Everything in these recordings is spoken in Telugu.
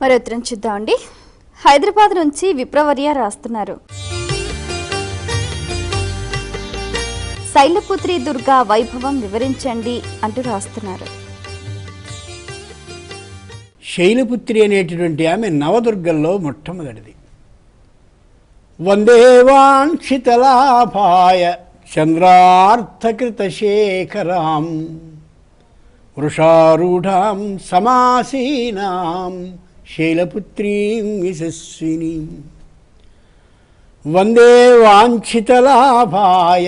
మరి ఉత్తరం చూద్దామండి. హైదరాబాద్ నుంచి విప్రవర్య రాస్తున్నారు. శైలపుత్రి దుర్గా వైభవం వివరించండి అంటూ రాస్తున్నారు. శైలపుత్రి అనేటటువంటి ఆమె నవదుర్గల్లో మొట్టమొదటిది. వందే వాంఛితలాభాయ చంద్రార్థకృతశేఖరాం వృషారూఢాం సమాసీనాం శైలపుత్రీం యశస్వినీం. వందే వాంఛితలాభాయ,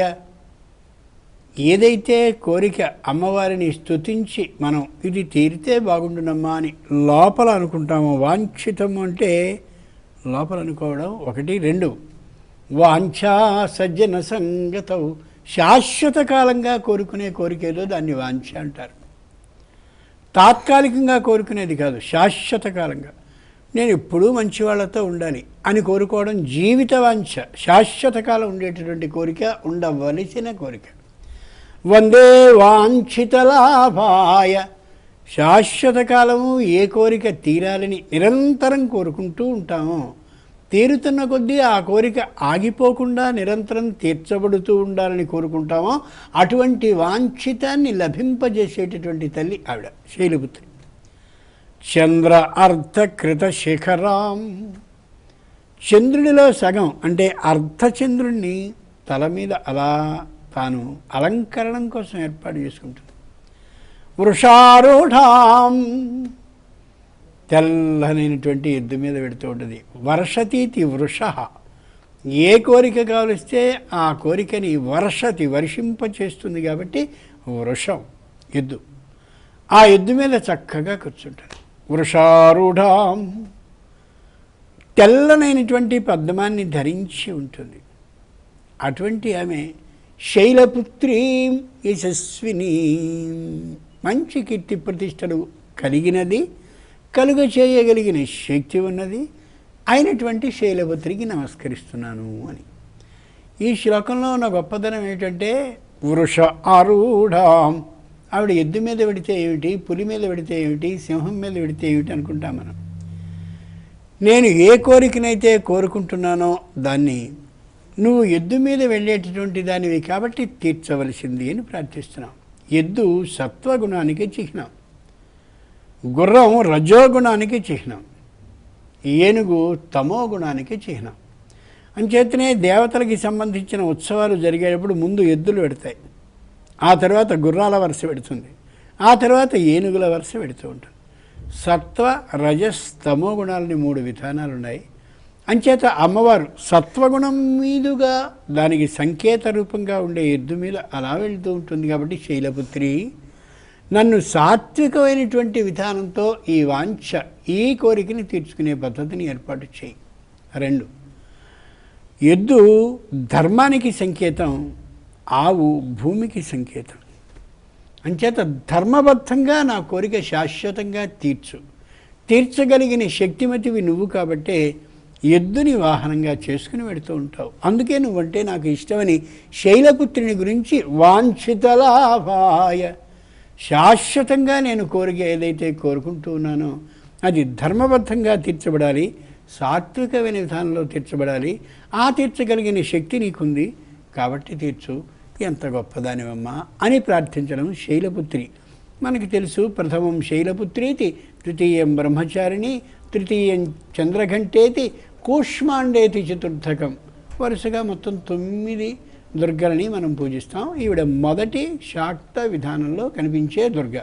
ఏదైతే కోరిక అమ్మవారిని స్తుతించి మనం ఇది తీరితే బాగుండునమ్మా అని లోపల అనుకుంటామో, వాంఛితం అంటే లోపల అనుకోవడం ఒకటి. రెండు, వాంఛా సజ్జన సంగతౌ, శాశ్వత కాలంగా కోరుకునే కోరిక ఏదో దాన్ని వాంఛ అంటారు. తాత్కాలికంగా కోరుకునేది కాదు, శాశ్వత కాలంగా నేను ఎప్పుడూ మంచి వాళ్ళతో ఉండాలి అని కోరుకోవడం జీవిత వాంఛ. శాశ్వత కాలం ఉండేటటువంటి కోరిక, ఉండవలసిన కోరిక. వందే వాంఛితలాభాయ, శాశ్వత కాలము ఏ కోరిక తీరాలని నిరంతరం కోరుకుంటూ ఉంటామో, తీరుతున్న కొద్దీ ఆ కోరిక ఆగిపోకుండా నిరంతరం తీర్చబడుతూ ఉండాలని కోరుకుంటామో, అటువంటి వాంఛితాన్ని లభింపజేసేటటువంటి తల్లి ఆవిడ శైలపుత్రి. చంద్ర అర్ధకృత శిఖరాం, చంద్రుడిలో సగం అంటే అర్ధచంద్రుణ్ణి తల మీద అలా తాను అలంకరణం కోసం ఏర్పాటు చేసుకుంటుంది. వృషారూఢాం, తెల్లనైనటువంటి ఎద్దు మీద పెడుతూ ఉంటుంది. వర్షతీతి వృష, ఏ కోరిక కావలిస్తే ఆ కోరికని వర్షతి వర్షింపచేస్తుంది కాబట్టి వృషం ఎద్దు. ఆ ఎద్దు మీద చక్కగా కూర్చుంటారు. వృషారూఢాం, తెల్లనైనటువంటి పద్మాన్ని ధరించి ఉంటుంది. అటువంటి ఆమె శైలపుత్రీం యశస్విని, మంచి కీర్తి ప్రతిష్టలు కలిగినది, కలుగ చేయగలిగిన శక్తి ఉన్నది అయినటువంటి శైలపుత్రికి నమస్కరిస్తున్నాను అని. ఈ శ్లోకంలో ఉన్న గొప్పదనం ఏంటంటే, వృష ఆరూఢాం, ఆవిడ ఎద్దు మీద పెడితే ఏమిటి, పులి మీద పెడితే ఏమిటి, సింహం మీద పెడితే ఏమిటి అనుకుంటాం మనం. నేను ఏ కోరికనైతే కోరుకుంటున్నానో దాన్ని నువ్వు ఎద్దు మీద వెళ్ళేటటువంటి దానివి కాబట్టి తీర్చవలసింది అని ప్రార్థిస్తున్నాం. ఎద్దు సత్వగుణానికి చిహ్నం, గుర్రం రజోగుణానికి చిహ్నం, ఏనుగు తమోగుణానికి చిహ్నం. అంచేతనే దేవతలకి సంబంధించిన ఉత్సవాలు జరిగేటప్పుడు ముందు ఎద్దులు పెడతాయి, ఆ తర్వాత గుర్రాల వరుస పెడుతుంది, ఆ తర్వాత ఏనుగుల వరుస పెడుతూ ఉంటుంది. సత్వ రజస్ తమో గుణాలని 3 విధానాలు ఉన్నాయి. అంచేత అమ్మవారు సత్వగుణం మీదుగా దానికి సంకేత రూపంగా ఉండే ఎద్దు మీద అలా వెళ్తూ ఉంటుంది. కాబట్టి శైలపుత్రి, నన్ను సాత్వికమైనటువంటి విధానంతో ఈ వాంఛ, ఈ కోరికని తీర్చుకునే పద్ధతిని ఏర్పాటు చేయి. 2, ఎద్దు ధర్మానికి సంకేతం, ఆవు భూమికి సంకేతం. అంచేత ధర్మబద్ధంగా నా కోరిక శాశ్వతంగా తీర్చగలిగిన శక్తిమతివి నువ్వు కాబట్టే ఎద్దుని వాహనంగా చేసుకుని వెడుతూ ఉంటావు. అందుకే నువ్వంటే నాకు ఇష్టమని శైలపుత్రిని గురించి వాంఛితలాభాయ, శాశ్వతంగా నేను కోరిక ఏదైతే కోరుకుంటూ ఉన్నానో అది ధర్మబద్ధంగా తీర్చబడాలి, సాత్వికమైన విధానంలో తీర్చబడాలి. ఆ తీర్చగలిగిన శక్తి నీకుంది కాబట్టి తీర్చు, ఎంత గొప్పదానివమ్మా అని ప్రార్థించడం శైలపుత్రి. మనకి తెలుసు, ప్రథమం శైలపుత్రేతి, తృతీయం బ్రహ్మచారిణి, తృతీయం చంద్రఘంటేతి, కూష్మాండేతి చతుర్థకం. వరుసగా మొత్తం 9 దుర్గలని మనం పూజిస్తాం. ఈవిడ మొదటి శాక్త విధానంలో కనిపించే దుర్గ.